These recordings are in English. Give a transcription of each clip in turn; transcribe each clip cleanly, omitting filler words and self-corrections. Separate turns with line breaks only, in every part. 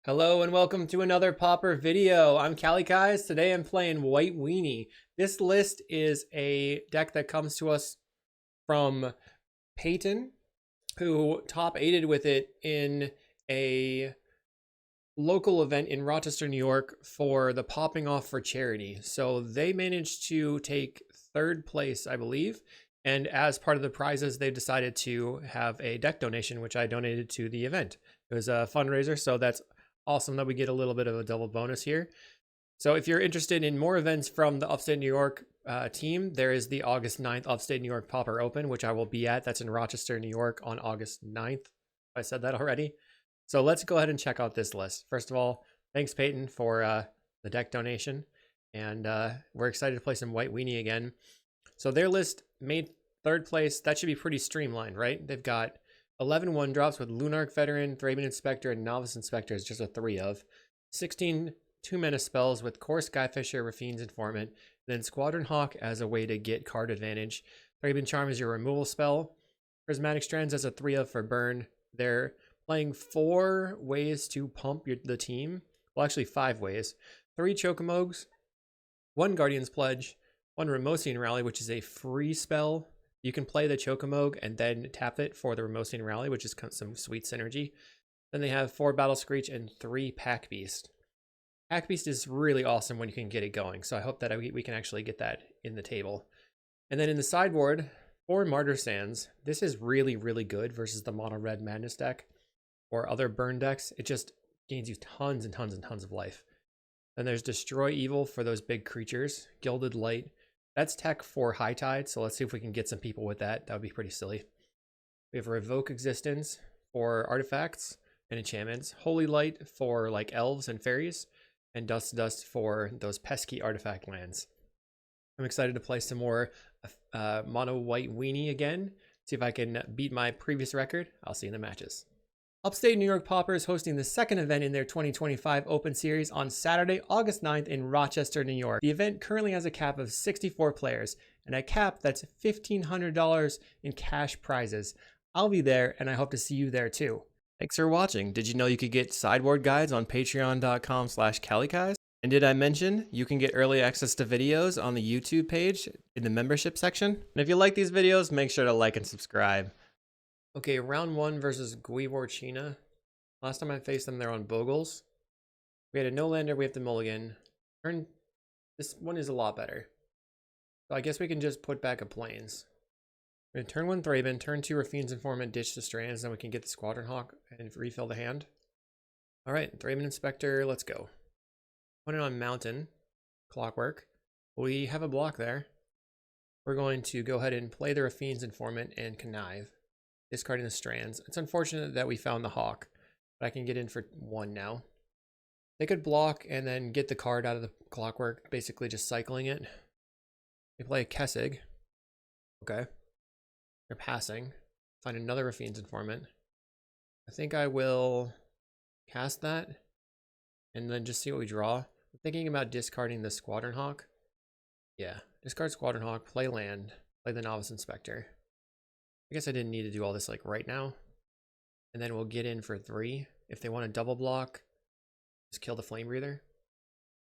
Hello and welcome to another Pauper video. I'm Kalikaiz. Today I'm playing White Weenie. This list is a deck that comes to us from Peyton, who top 8'd with it in a local event in Rochester, New York for the Popping Off for Charity. So they managed to take 3rd place, I believe. And as part of the prizes, they decided to have a deck donation, which I donated to the event. It was a fundraiser, so that's awesome that we get a little bit of a double bonus here. So if you're interested in more events from the Upstate New York team, there is the August 9th Upstate New York Pauper Open, which I will be at. That's in Rochester, New York on August 9th. I said that already. So let's go ahead and check out this list. First of all, thanks Peyton for the deck donation. And we're excited to play some White Weenie again. So their list made 3rd place. That should be pretty streamlined, right? They've got 11 1-drops with Lunarch Veteran, thraben Inspector, and Novice Inspector is just a 3 of. 16 2-mana spells with Core Skyfisher, Raffine's Informant, then Squadron Hawk as a way to get card advantage. thraben Charm is your removal spell. Prismatic Strands as a 3 of for burn. They're playing 4 ways to pump the team. Well, actually 5 ways. 3 Chocomogs, 1 Guardian's Pledge, 1 Remosian Rally, which is a free spell. You can play the Chocomog and then tap it for the Remosian Rally, which is some sweet synergy. Then they have 4 Battle Screech and 3 Pack Beast. Pack Beast is really awesome when you can get it going, so I hope that we can actually get that in the table. And then in the sideboard, 4 Martyr Sands. This is really, really good versus the Mono Red Madness deck or other burn decks. It just gains you tons and tons and tons of life. Then there's Destroy Evil for those big creatures. Gilded Light. That's tech for High Tide, so let's see if we can get some people with that. That would be pretty silly. We have Revoke Existence for artifacts and enchantments. Holy Light for like elves and fairies. And Dust to Dust for those pesky artifact lands. I'm excited to play some more Mono White Weenie again. See if I can beat my previous record. I'll see you in the matches. Upstate New York Pauper is hosting the 2nd event in their 2025 Open Series on Saturday, August 9th in Rochester, New York. The event currently has a cap of 64 players, and a cap that's $1,500 in cash prizes. I'll be there, and I hope to see you there too. Thanks for watching. Did you know you could get sideboard guides on patreon.com/Kalikaiz? And did I mention you can get early access to videos on the YouTube page in the membership section? And if you like these videos, make sure to like and subscribe. Okay, round 1 versus Guiworchina. Last time I faced them, they're on Bogles. We had a no-lander, we have the mulligan. This one is a lot better. So I guess we can just put back a plains. We're gonna turn 1 thraben, turn 2 Raffine's Informant, ditch the strands, then we can get the Squadron Hawk and refill the hand. Alright, thraben Inspector, let's go. Put it on Mountain, Clockwork. We have a block there. We're going to go ahead and play the Raffine's Informant and Connive. Discarding the strands. It's unfortunate that we found the Hawk, but I can get in for 1 now. They could block and then get the card out of the Clockwork, basically just cycling it. They play a Kessig. Okay. They're passing. Find another Raffine's Informant. I think I will cast that and then just see what we draw. I'm thinking about discarding the Squadron Hawk. Yeah, discard Squadron Hawk, play land, play the Novice Inspector. I guess I didn't need to do all this like right now. And then we'll get in for 3. If they want to double block, just kill the Flame Breather.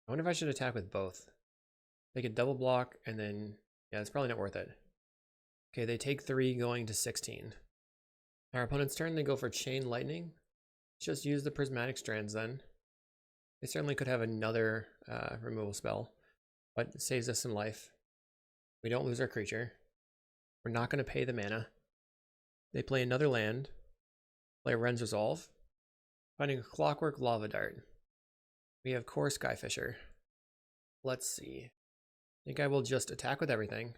I wonder if I should attack with both. They could double block and then, yeah, it's probably not worth it. Okay, they take 3 going to 16. Our opponent's turn, they go for Chain Lightning. Just use the Prismatic Strands then. They certainly could have another removal spell, but it saves us some life. We don't lose our creature. We're not going to pay the mana. They play another land, play a Ren's Resolve, finding a Clockwork Lava Dart. We have Core Skyfisher. Let's see. I think I will just attack with everything.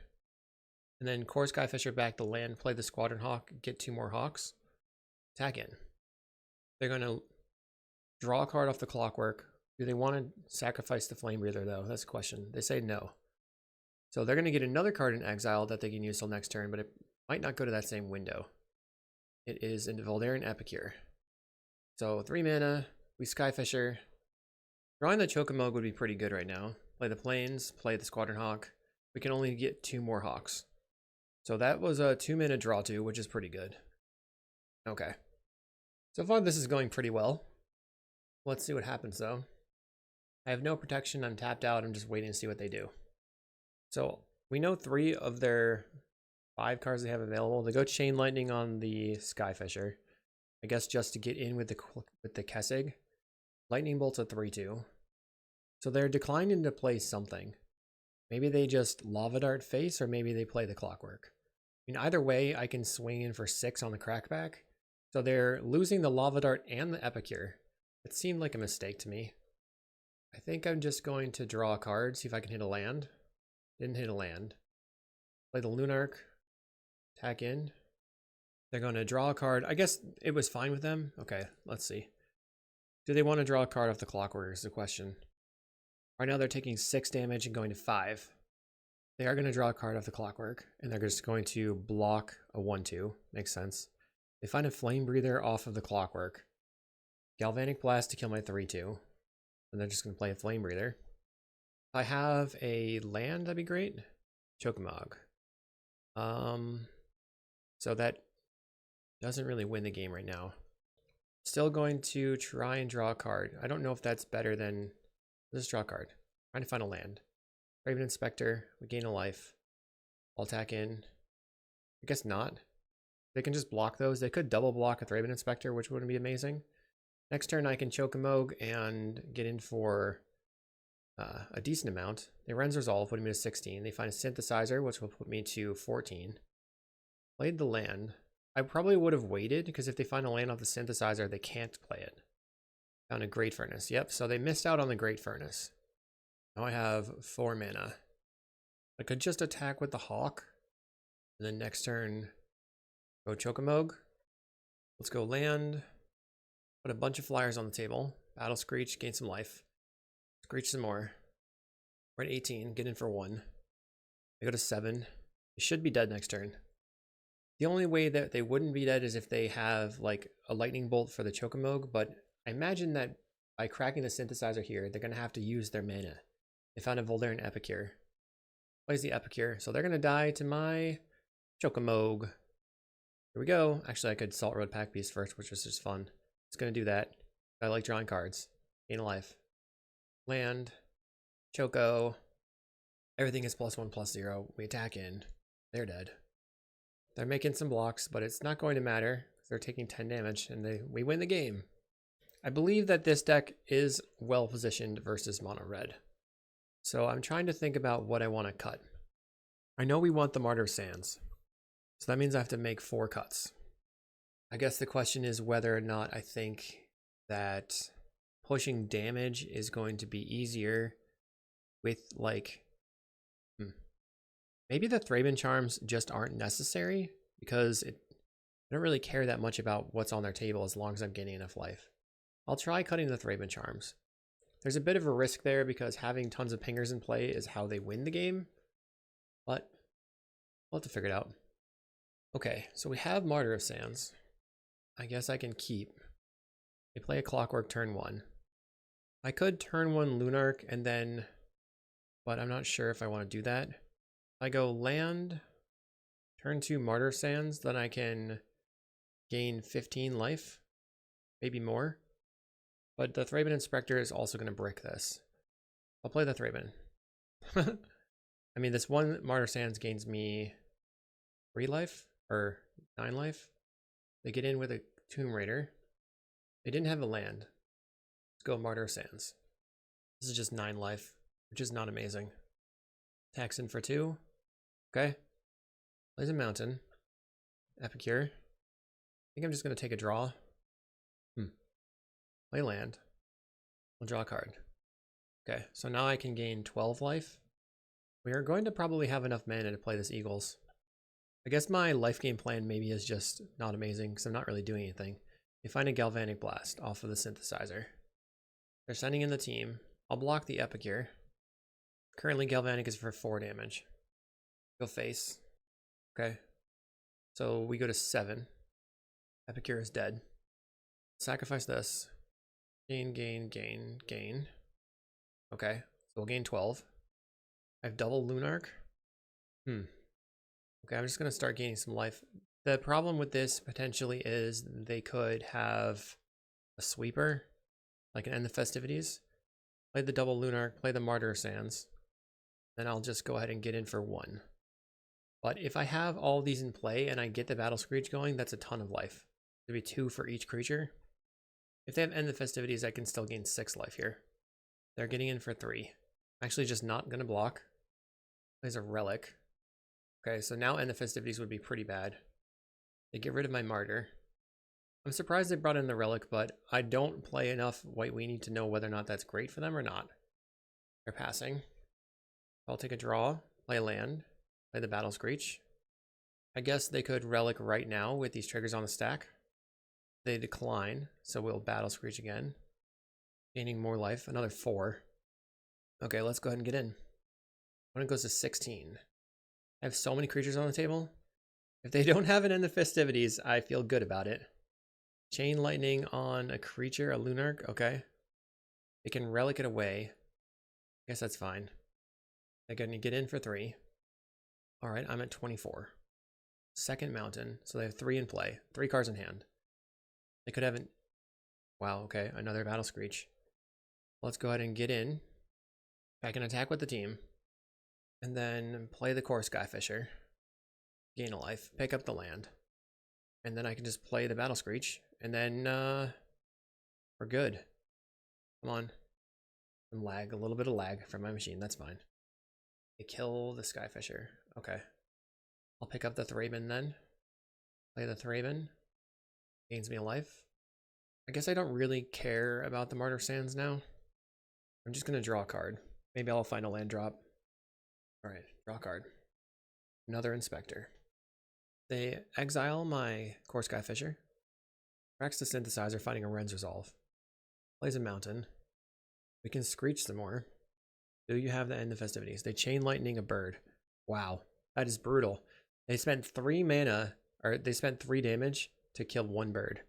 And then Core Skyfisher back the land, play the Squadron Hawk, get 2 more Hawks. Attack in. They're going to draw a card off the Clockwork. Do they want to sacrifice the Flame Breather though? That's the question. They say no. So they're going to get another card in exile that they can use till next turn, but it might not go to that same window. It is in Voldaren Epicure. So 3 mana, we Skyfisher. Drawing the Chocomog would be pretty good right now. Play the Plains, play the Squadron Hawk. We can only get 2 more Hawks. So that was a 2-mana draw 2, which is pretty good. Okay. So far this is going pretty well. Let's see what happens though. I have no protection. I'm tapped out. I'm just waiting to see what they do. So we know 3 of their 5 cards they have available. They go Chain Lightning on the Skyfisher. I guess just to get in with the Kessig. Lightning Bolt's a 3/2. So they're declining to play something. Maybe they just Lava Dart face, or maybe they play the Clockwork. I mean, either way, I can swing in for 6 on the Crackback. So they're losing the Lava Dart and the Epicure. It seemed like a mistake to me. I think I'm just going to draw a card, see if I can hit a land. Didn't hit a land. Play the Lunarch. Attack in. They're going to draw a card. I guess it was fine with them. Okay, let's see. Do they want to draw a card off the Clockwork is the question. Right now they're taking 6 damage and going to 5. They are going to draw a card off the Clockwork, and they're just going to block a 1/2. Makes sense. They find a Flame Breather off of the Clockwork. Galvanic Blast to kill my 3/2. And they're just going to play a Flame Breather. If I have a land, that'd be great. Chocomog. So that doesn't really win the game right now. Still going to try and draw a card. I don't know if that's better than... Let's draw a card. Trying to find a land. Thraben Inspector. We gain a life. I'll attack in. I guess not. They can just block those. They could double block a Thraben Inspector, which wouldn't be amazing. Next turn I can Chocomog and get in for a decent amount. They Ren's Resolve, putting me to 16. They find a Synthesizer, which will put me to 14. Played the land. I probably would have waited, because if they find a land off the Synthesizer, they can't play it. Found a Great Furnace. Yep, so they missed out on the Great Furnace. Now I have 4 mana. I could just attack with the Hawk. And then next turn, go Chocomog. Let's go land. Put a bunch of flyers on the table. Battle Screech, gain some life. Screech some more. We're at 18, get in for 1. I go to 7. They should be dead next turn. The only way that they wouldn't be dead is if they have like a Lightning Bolt for the Chocomog, but I imagine that by cracking the Synthesizer here, they're going to have to use their mana. They found a Voldaren Epicure. Plays the Epicure, so they're going to die to my Chocomog. Here we go. Actually, I could Salt Road Pack Beast first, which was just fun. It's going to do that. I like drawing cards. Gain a life. Land. Choco. Everything is +1/+0. We attack in. They're dead. They're making some blocks, but it's not going to matter. They're taking 10 damage, and we win the game. I believe that this deck is well positioned versus mono red. So I'm trying to think about what I want to cut. I know we want the Martyr Sands. So that means I have to make 4 cuts. I guess the question is whether or not I think that pushing damage is going to be easier with like... Maybe the Thraben Charms just aren't necessary because I don't really care that much about what's on their table as long as I'm gaining enough life. I'll try cutting the Thraben Charms. There's a bit of a risk there because having tons of pingers in play is how they win the game, but we'll have to figure it out. Okay, so we have Martyr of Sands. I guess I can keep. They play a Clockwork turn 1. I could turn 1 Lunarch and then, but I'm not sure if I want to do that. I go land, turn 2 Martyr Sands, then I can gain 15 life, maybe more. But the Thraben Inspector is also going to brick this. I'll play the Thraben. I mean, this one Martyr Sands gains me 3 life, or 9 life. They get in with a Tomb Raider. They didn't have a land. Let's go Martyr Sands. This is just 9 life, which is not amazing. Attacks in for 2. Okay. Plays a mountain. Epicure. I think I'm just going to take a draw. Play land. I'll draw a card. Okay, so now I can gain 12 life. We are going to probably have enough mana to play this Eagles. I guess my life game plan maybe is just not amazing because I'm not really doing anything. They find a Galvanic Blast off of the Synthesizer. They're sending in the team. I'll block the Epicure. Currently Galvanic is for 4 damage. Go face. Okay. So we go to 7. Epicure is dead. Sacrifice this. Gain, gain, gain, gain. Okay. So we'll gain 12. I have double Lunarch. Okay, I'm just going to start gaining some life. The problem with this potentially is they could have a sweeper. like an end the festivities, play the double lunarch, play the martyr sands, then I'll just go ahead and get in for 1. But if I have all these in play and I get the battle screech going, that's a ton of life. There'll be 2 for each creature. If they have end the festivities, I can still gain 6 life here. They're getting in for 3. I'm actually just not gonna block. There's a relic. Okay, so now end the festivities would be pretty bad. They get rid of my martyr. I'm surprised they brought in the relic, but I don't play enough White Weenie to know whether or not that's great for them or not. They're passing. I'll take a draw, play a land, play the battle screech. I guess they could relic right now with these triggers on the stack. They decline, so we'll battle screech again. Gaining more life, another 4. Okay, let's go ahead and get in. When it goes to 16. I have so many creatures on the table. If they don't have it in the festivities, I feel good about it. Chain lightning on a creature, a lunarch, okay. They can relic it away. I guess that's fine. They're gonna get in for 3. All right, I'm at 24. Second mountain, so they have 3 in play, 3 cards in hand. They could have an, wow, okay, another battle screech. Let's go ahead and get in. I can attack with the team. And then play the core Skyfisher. Gain a life, pick up the land. And then I can just play the battle screech. And then we're good. Come on. Some lag, a little bit of lag from my machine, that's fine. They kill the Skyfisher. Okay. I'll pick up the thraben then. Play the thraben. Gains me a life. I guess I don't really care about the Martyr Sands now. I'm just going to draw a card. Maybe I'll find a land drop. Alright, draw a card. Another Inspector. They exile my core Skyfisher. Cracks the Synthesizer, finding a Ren's Resolve. Plays a Mountain. We can Screech some more. Do you have the end of festivities? They chain lightning a bird. Wow, that is brutal. They spent 3 mana, or they spent 3 damage to kill 1 bird.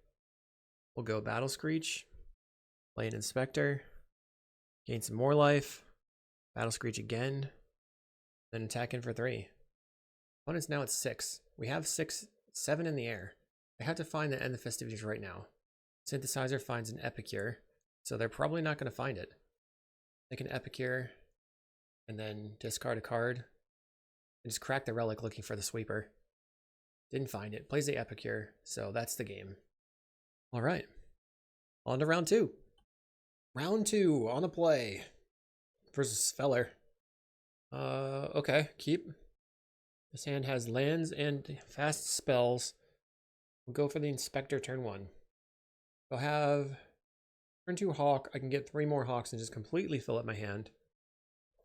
We'll go Battle Screech. Play an Inspector. Gain some more life. Battle Screech again. Then attack in for 3. Opponent's now at 6. We have 7 in the air. I have to find the end of festivities right now. Synthesizer finds an Epicure, so they're probably not going to find it. Take an Epicure, and then discard a card. And just crack the relic looking for the sweeper. Didn't find it. Plays the Epicure, so that's the game. Alright. On to round 2. Round 2 on the play. Versus Feller. Okay, keep. This hand has lands and fast spells. We'll go for the Inspector turn 1. I'll have turn 2 Hawk. I can get 3 more Hawks and just completely fill up my hand.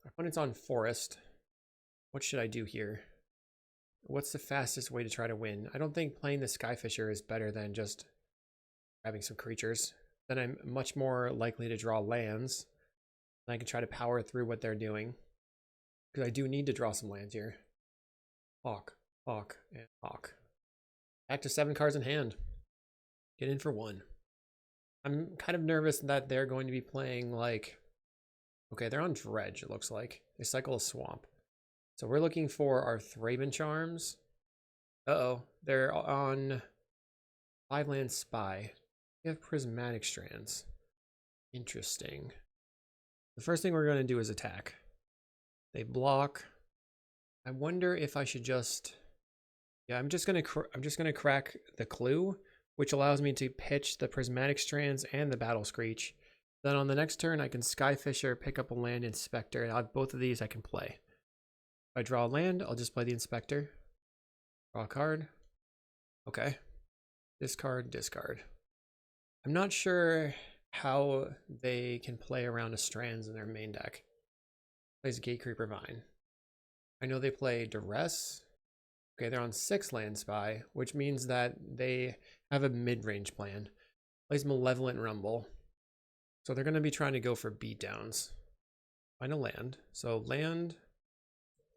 Opponent's on Forest. What should I do here? What's the fastest way to try to win? I don't think playing the Skyfisher is better than just grabbing some creatures. Then I'm much more likely to draw lands. And I can try to power through what they're doing. Because I do need to draw some lands here. Hawk, Hawk, and Hawk. Back to 7 cards in hand. Get in for 1. I'm kind of nervous that they're going to be playing like... Okay, they're on Dredge, it looks like. They cycle a swamp. So we're looking for our thraben charms. Uh-oh, they're on 5-land Spy. We have prismatic strands. Interesting. The first thing we're going to do is attack. They block. I wonder if I should just... Yeah, I'm just gonna crack the clue, which allows me to pitch the prismatic strands and the battle screech. Then on the next turn, I can Skyfisher, pick up a land, Inspector, and I'll have both of these I can play. If I draw a land, I'll just play the Inspector. Draw a card. Okay. Discard, discard. I'm not sure how they can play around a strands in their main deck. Plays Gatecreeper Vine. I know they play Duress. Okay, they're on 6-land Spy, which means that they have a mid-range plan. Plays Malevolent Rumble. So they're going to be trying to go for beatdowns. Find a land. So land,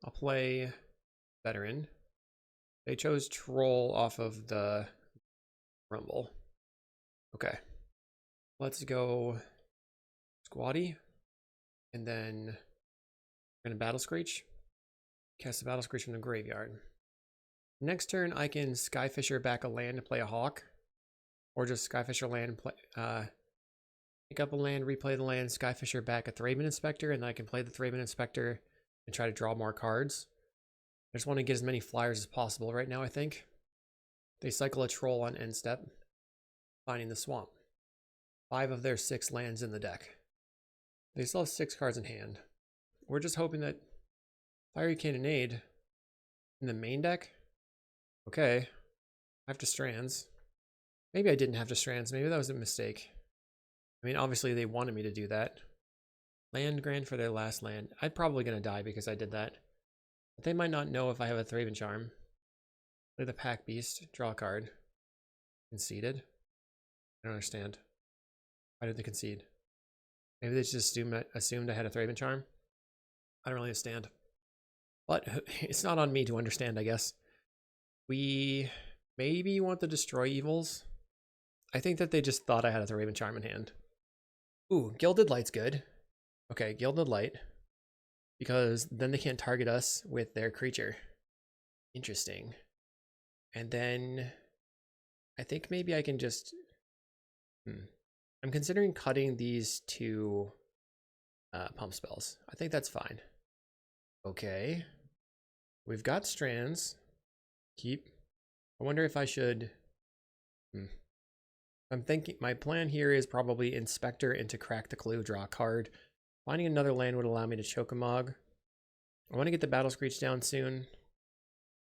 I'll play Veteran. They chose Troll off of the Rumble. Okay. Let's go Squatty. And then we're going to Battle Screech. Cast the Battle Screech from the graveyard. Next turn, I can Skyfisher back a land to play a Hawk. Or just Skyfisher land and play... I Pick up a land, replay the land, Skyfisher back a thraben inspector, and then I can play the thraben inspector and try to draw more cards. I just want to get as many flyers as possible right now, I think. They cycle a troll on end step, finding the swamp. 5 of their 6 lands in the deck. They still have 6 cards in hand. We're just hoping that Fiery Cannonade in the main deck? Okay. I have to Strands. Maybe I didn't have to Strands. Maybe that was a mistake. I mean, obviously they wanted me to do that. Land grant for their last land. I'm probably going to die because I did that. But they might not know if I have a Thraben Charm. Play the Pack Beast. Draw a card. Conceded? I don't understand. Why did they concede? Maybe they just assumed I had a Thraben Charm? I don't really understand. But it's not on me to understand, I guess. We maybe want to destroy evils. I think that they just thought I had a Thraben Charm in hand. Ooh, Gilded Light's good. Okay, Gilded Light. Because then they can't target us with their creature. Interesting. And then I think maybe I can just... I'm considering cutting these 2 pump spells. I think that's fine. Okay. We've got Strands. Keep. I wonder if I should... I'm thinking my plan here is probably Inspector into Crack the Clue, draw a card. Finding another land would allow me to Chocomog. I want to get the Battle Screech down soon.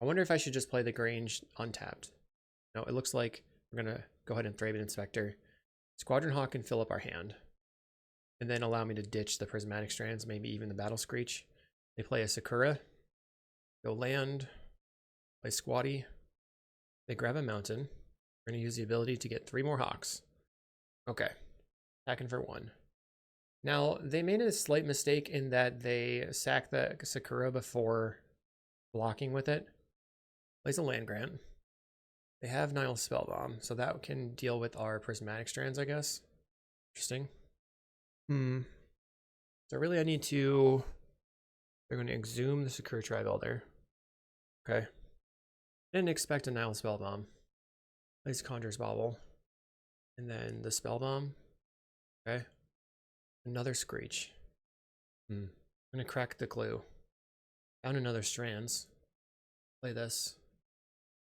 I wonder if I should just play the Grange untapped. No, it looks like we're going to go ahead and Thraben Inspector. Squadron Hawk can fill up our hand. And then allow me to ditch the Prismatic Strands, maybe even the Battle Screech. They play a Sakura. Go land. Play Squatty. They grab a mountain. We're going to use the ability to get 3 more Hawks. Okay. Attacking for 1. Now, they made a slight mistake in that they sacked the Sakura before blocking with it. Plays a land grant. They have Nile Spellbomb, so that can deal with our Prismatic Strands, I guess. Interesting. So really I need to... They're going to exhume the Sakura Tribe Elder. Okay. Didn't expect a Nile Spellbomb. Plays Conjurer's Bauble. And then the Spellbomb. Okay. Another Screech. I'm going to Crack the Clue. Found another Strands. Play this.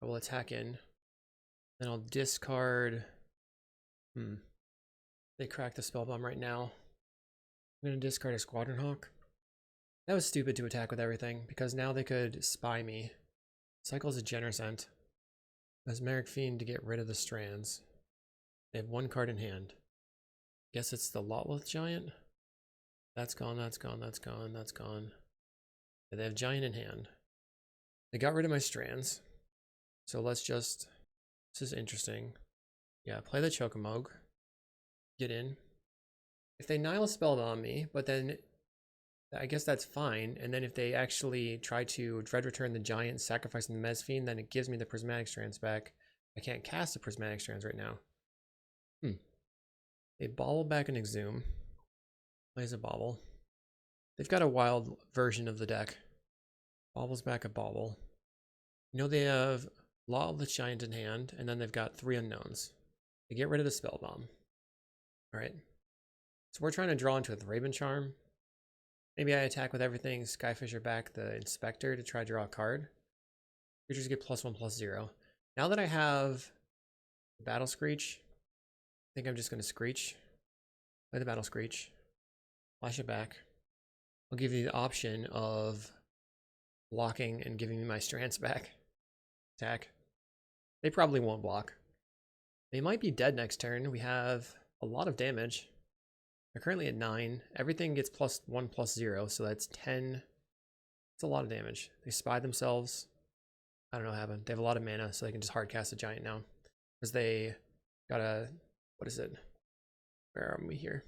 I will attack in. Then I'll discard... They crack the Spellbomb right now. I'm going to discard a Squadron Hawk. That was stupid to attack with everything, because now they could spy me. Cycles a Genersent. Mesmeric Fiend to get rid of the Strands. They have 1 card in hand. Guess it's the Lotleth Giant. That's gone, that's gone, that's gone, that's gone. Yeah, they have Giant in hand. They got rid of my Strands. So let's just... This is interesting. Yeah, play the Chocomog. Get in. If they Nile Spellbomb me, but then... I guess that's fine. And then if they actually try to Dread Return the Giant, sacrificing the Mez Fiend, then it gives me the Prismatic Strands back. I can't cast the Prismatic Strands right now. They bobble back an Exhume. Plays a Bobble. They've got a wild version of the deck. Bobbles back a Bobble. You know they have Law of the Giant in hand, and then they've got 3 unknowns. They get rid of the Spellbomb. Alright. So we're trying to draw into a Thraben Charm. Maybe I attack with everything, Skyfisher back the Inspector to try to draw a card. Creatures get +1/+0. Now that I have Battle Screech, I think I'm just going to Screech. Play the Battle Screech. Flash it back. I'll give you the option of blocking and giving me my Strands back. Attack. They probably won't block. They might be dead next turn. We have a lot of damage. They're currently at 9. Everything gets +1/+0, so that's 10. It's a lot of damage. They spy themselves. I don't know what happened. They have a lot of mana, so they can just hard cast a Giant now. Because they got a... What is it? Where are we here?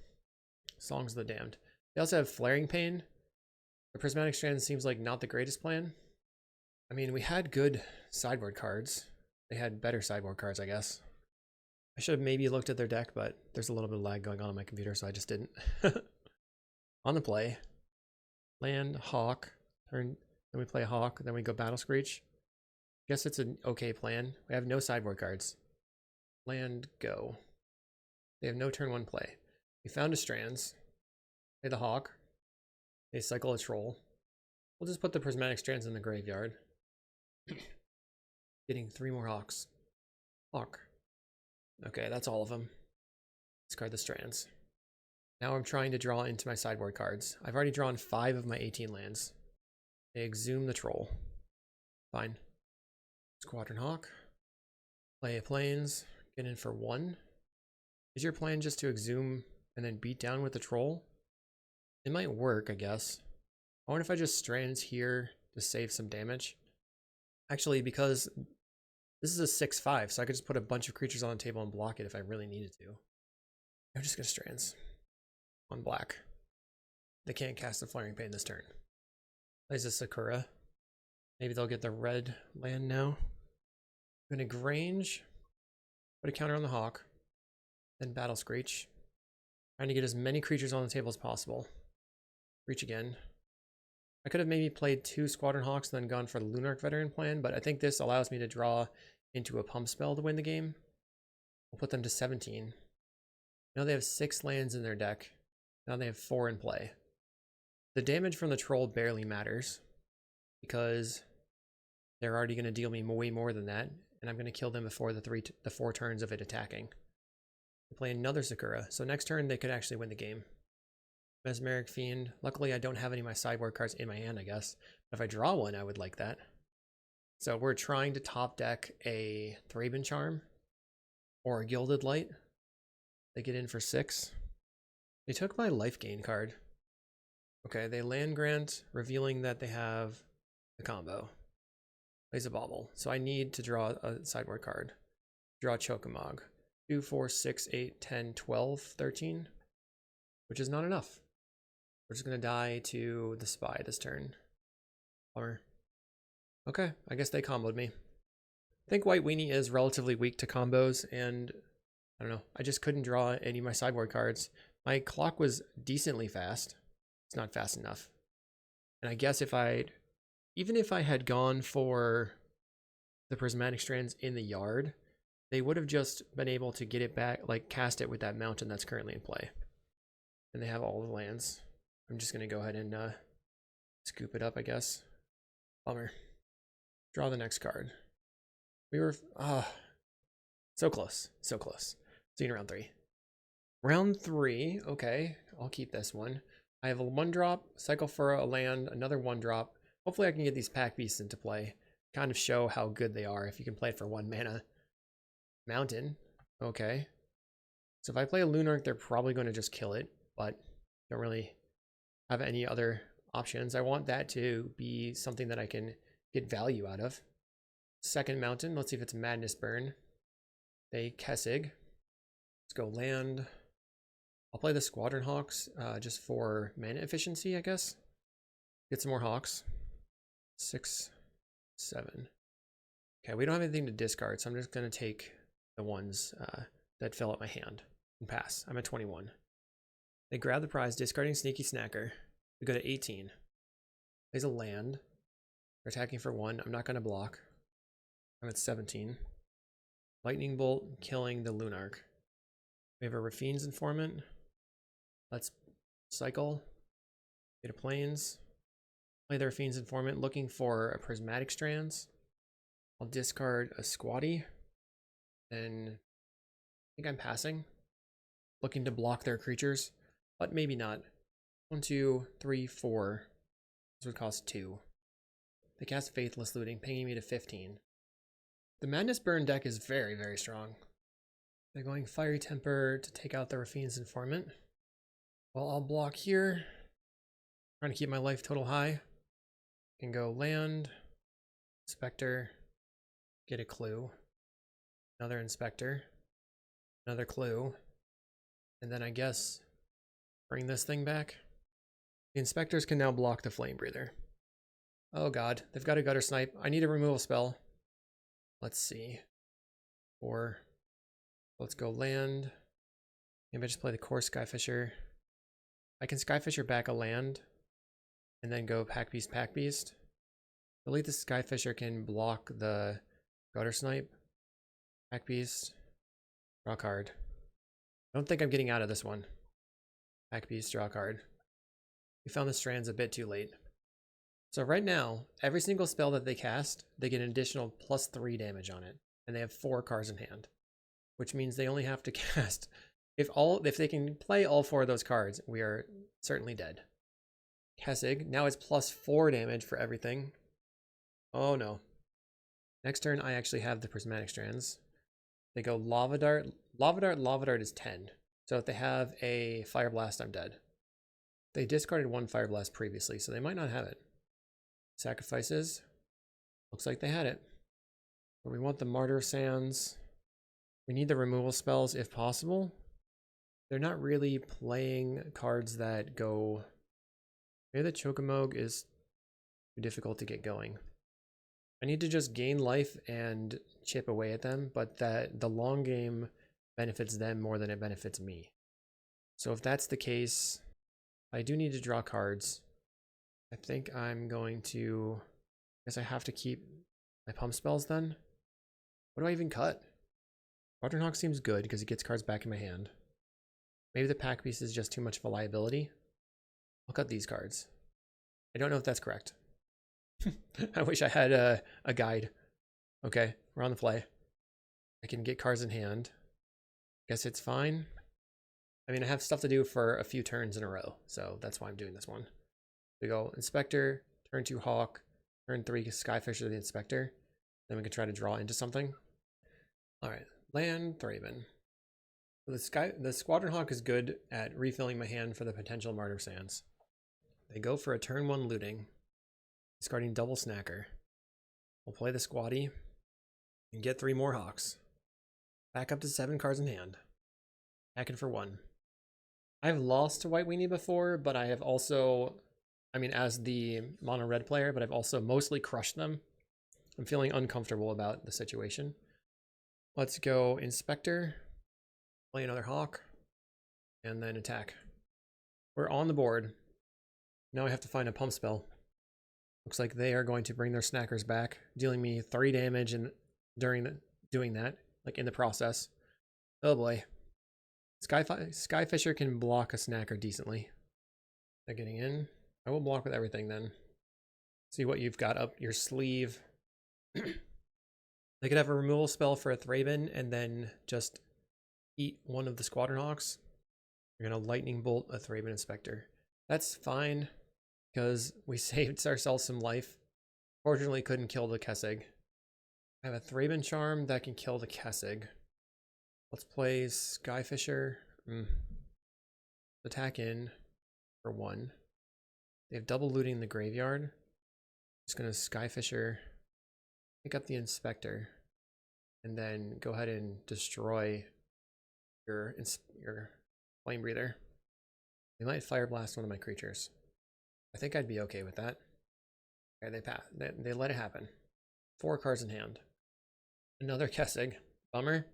Songs of the Damned. They also have Flaring Pain. The Prismatic Strand seems like not the greatest plan. I mean, we had good sideboard cards. They had better sideboard cards, I guess. I should have maybe looked at their deck, but there's a little bit of lag going on my computer, so I just didn't. On the play. Land, Hawk. Turn. Then we play Hawk. Then we go Battle Screech. Guess it's an okay plan. We have no sideboard cards. Land, go. They have no turn 1 play. We found a Strands. Play the Hawk. They cycle a Troll. We'll just put the Prismatic Strands in the graveyard. Getting 3 more Hawks. Hawk. Okay, that's all of them. Discard the Strands. Now I'm trying to draw into my sideboard cards. I've already drawn 5 of my 18 lands. They exhume the Troll. Fine. Squadron Hawk. Play a Plains. Get in for 1. Is your plan just to exhume and then beat down with the Troll? It might work, I guess. I wonder if I just Strands here to save some damage. Actually, because this is a 6/5, so I could just put a bunch of creatures on the table and block it if I really needed to. I'm just gonna Strands. On black. They can't cast the Flaring Pain this turn. Plays a Sakura. Maybe they'll get the red land now. I'm gonna Grange. Put a counter on the Hawk. Then Battle Screech. Trying to get as many creatures on the table as possible. Reach again. I could have maybe played 2 Squadron Hawks and then gone for the Lunarch Veteran plan, but I think this allows me to draw into a pump spell to win the game. We'll put them to 17. Now they have 6 lands in their deck. Now they have 4 in play. The damage from the Troll barely matters because they're already going to deal me way more than that, and I'm going to kill them before the 4 turns of it attacking. I play another Sakura, so next turn they could actually win the game. Mesmeric Fiend. Luckily, I don't have any of my sideboard cards in my hand, I guess. But if I draw one, I would like that. So we're trying to top deck a Thraben Charm or a Gilded Light. They get in for 6. They took my life gain card. Okay, they land grant, revealing that they have the combo. Plays a Bauble. So I need to draw a sideboard card. Draw Chocomog. 2, 4, 6, 8, 10, 12, 13. Which is not enough. We're just going to die to the Spy this turn. Bummer. Okay, I guess they comboed me. I think White Weenie is relatively weak to combos, and I don't know. I just couldn't draw any of my sideboard cards. My clock was decently fast. It's not fast enough. And I guess even if I had gone for the Prismatic Strands in the yard, they would have just been able to get it back, like cast it with that mountain that's currently in play. And they have all the lands. I'm just going to go ahead and scoop it up, I guess. Bummer. Draw the next card. We were... so close. So close. See you in round 3. Round 3. Okay. I'll keep this one. I have a 1-drop. Cycle for a land. Another 1-drop. Hopefully I can get these Pack Beasts into play. Kind of show how good they are if you can play it for 1 mana. Mountain. Okay. So if I play a Lunarch, they're probably going to just kill it. But don't really have any other options. I want that to be something that I can get value out of. Second mountain, let's see if it's Madness Burn. They Kessig. Let's go land. I'll play the Squadron Hawks just for mana efficiency, I guess. Get some more Hawks. 6, 7. Okay, we don't have anything to discard, so I'm just going to take the ones that fill up my hand and pass. I'm at 21. They grab the prize, discarding Sneaky Snacker. We go to 18. Plays a land. They're attacking for 1. I'm not going to block. I'm at 17. Lightning Bolt killing the Lunarch. We have a Rafine's Informant. Let's cycle. Get a Plains. Play the Rafine's Informant, looking for a Prismatic Strands. I'll discard a Squatty. Then I think I'm passing. Looking to block their creatures. But maybe not. 1, 2, 3, 4. This would cost 2. They cast Faithless Looting, pinging me to 15. The Madness Burn deck is very, very strong. They're going Fiery Temper to take out the Rafine's Informant. Well, I'll block here. Trying to keep my life total high. Can go land. Inspector. Get a clue. Another Inspector. Another clue. And then I guess bring this thing back. The Inspectors can now block the Flame Breather. Oh god, they've got a Gutter Snipe. I need a removal spell. Let's see. 4. Let's go land. Maybe I just play the core Skyfisher. I can Skyfisher back a land and then go Pack Beast, Pack Beast. I believe the Skyfisher can block the Gutter Snipe. Pack Beast. Draw card. I don't think I'm getting out of this one. Hack beast, draw a card. We found the strands a bit too late. So right now, every single spell that they cast, they get an additional +3 damage on it. And they have 4 cards in hand. Which means they only have to cast... If they can play all 4 of those cards, we are certainly dead. Kessig, now it's +4 damage for everything. Oh no. Next turn, I actually have the Prismatic Strands. They go Lava Dart. Lava Dart, Lava Dart is 10. So if they have a Fire Blast, I'm dead. They discarded 1 Fire Blast previously, so they might not have it. Sacrifices. Looks like they had it. But we want the Martyr Sands. We need the removal spells if possible. They're not really playing cards that go... Maybe the Chocomogue is too difficult to get going. I need to just gain life and chip away at them, but that the long game benefits them more than it benefits me. So if that's the case, I do need to draw cards. I think I'm going to... I guess I have to keep my pump spells then. What do I even cut? Squadron Hawk seems good because it gets cards back in my hand. Maybe the pack piece is just too much of a liability. I'll cut these cards. I don't know if that's correct. I wish I had a guide. Okay, we're on the fly. I can get cards in hand. Guess it's fine. I mean, I have stuff to do for a few turns in a row, so that's why I'm doing this one. We go Inspector, turn 2 Hawk, turn 3 Skyfisher the Inspector. Then we can try to draw into something. Alright, land thraben. The Squadron Hawk is good at refilling my hand for the potential Martyr Sands. They go for a turn 1 looting, discarding double Snacker. We'll play the Squatty and get 3 more Hawks. Back up to 7 cards in hand. Hacking for 1. I've lost to White Weenie before, but I have also, I mean, as the mono red player, but I've also mostly crushed them. I'm feeling uncomfortable about the situation. Let's go Inspector, play another Hawk, and then attack. We're on the board. Now I have to find a pump spell. Looks like they are going to bring their Snackers back, dealing me 3 damage and doing that, like in the process. Oh boy. Skyfisher can block a Snacker decently. They're getting in. I will block with everything then. See what you've got up your sleeve. They could have a removal spell for a thraben and then just eat one of the Squadron Hawks. You're gonna Lightning Bolt a thraben Inspector. That's fine, because we saved ourselves some life. Fortunately, couldn't kill the Kessig. I have a thraben Charm that can kill the Kessig. Let's play Skyfisher. Attack in for 1. They have double looting the graveyard. Just gonna Skyfisher, pick up the Inspector, and then go ahead and destroy your Flame Breather. They might Fire Blast one of my creatures. I think I'd be okay with that. Okay, they let it happen. 4 cards in hand. Another Kessig. Bummer.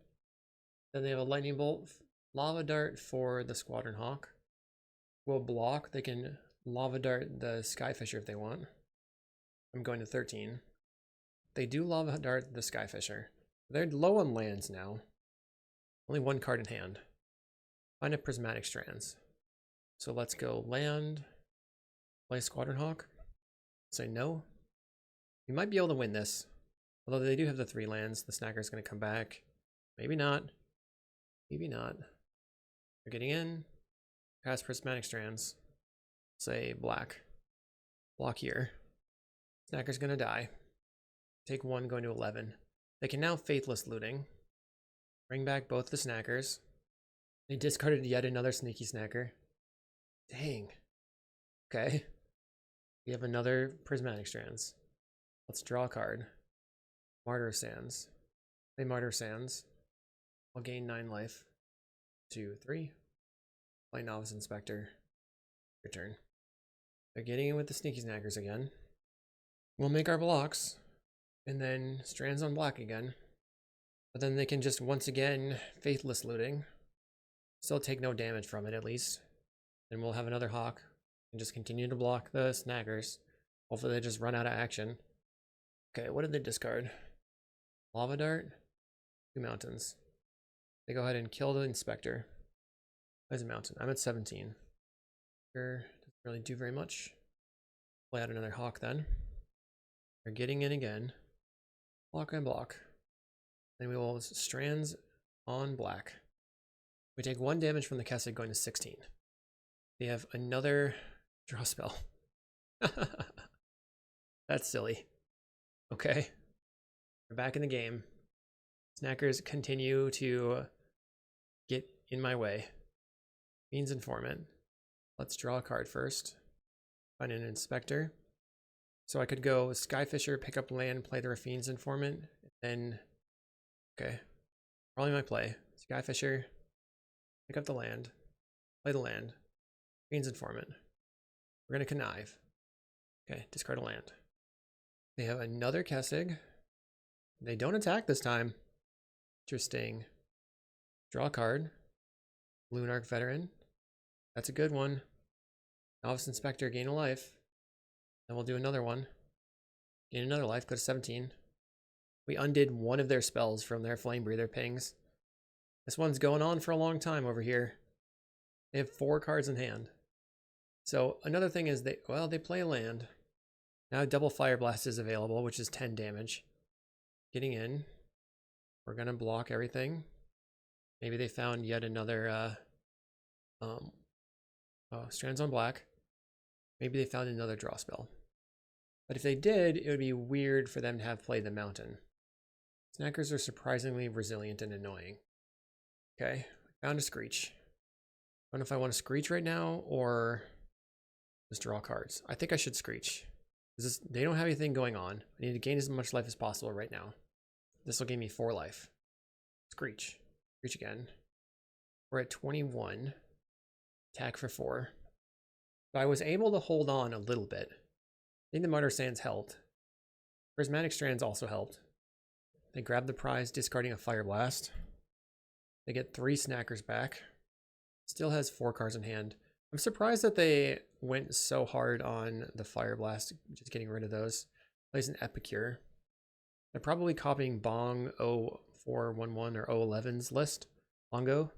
Then they have a Lightning Bolt, Lava Dart for the Squadron Hawk. Will block. They can Lava Dart the Skyfisher if they want. I'm going to 13. They do Lava Dart the Skyfisher. They're low on lands now. Only 1 card in hand. Find a Prismatic Strands. So let's go land. Play Squadron Hawk. Say no. We might be able to win this. Although they do have the 3 lands. The Snacker's going to come back. Maybe not. Maybe not. They're getting in. Cast Prismatic Strands. Say black. Block here. Snacker's gonna die. Take 1, going to 11. They can now Faithless Looting. Bring back both the Snackers. They discarded yet another sneaky Snacker. Dang. Okay. We have another Prismatic Strands. Let's draw a card. Martyr Sands. Play Martyr Sands. I'll gain 9 life. 2, 3. Play Novice Inspector. Your turn. They're getting in with the sneaky Snackers again. We'll make our blocks. And then Strands on black again. But then they can just once again Faithless Looting. Still take no damage from it at least. Then we'll have another Hawk. And just continue to block the Snackers. Hopefully they just run out of action. Okay, what did they discard? Lava Dart. 2 mountains. They go ahead and kill the Inspector. There's a mountain. I'm at 17. Doesn't really do very much. Play out another hawk then. They're getting in again. Block and block. Then we will strands on black. We take 1 damage from the Kessid going to 16. They have another draw spell. That's silly. Okay. We're back in the game. Snackers continue to get in my way. Fiend's Informant. Let's draw a card first. Find an Inspector. So I could go Skyfisher, pick up land, play the Fiend's Informant, and then, okay, probably my play. Skyfisher, pick up the land, play the land, Fiend's Informant. We're gonna connive. Okay, discard a land. They have another Kessig. They don't attack this time. Interesting. Draw a card. Lunarch Veteran. That's a good one. Novice Inspector, gain a life. Then we'll do another one. Gain another life, go to 17. We undid one of their spells from their Flame Breather pings. This one's going on for a long time over here. They have 4 cards in hand. So another thing is they play land. Now double Fire Blast is available, which is 10 damage. Getting in. We're gonna block everything. Maybe they found yet another strands on black. Maybe they found another draw spell. But if they did, it would be weird for them to have played the mountain. Snackers are surprisingly resilient and annoying. Okay, found a Screech. I don't know if I want to Screech right now or just draw cards. I think I should Screech. They don't have anything going on. I need to gain as much life as possible right now. This will give me 4 life. Screech. Screech again. We're at 21. Attack for 4. So I was able to hold on a little bit. I think the Mutter Sands helped. Prismatic Strands also helped. They grab the prize, discarding a Fire Blast. They get 3 Snackers back. Still has 4 cards in hand. I'm surprised that they went so hard on the Fire Blast, just getting rid of those. Plays an Epicure. They're probably copying Bong 0411 or 011's list. Bongo.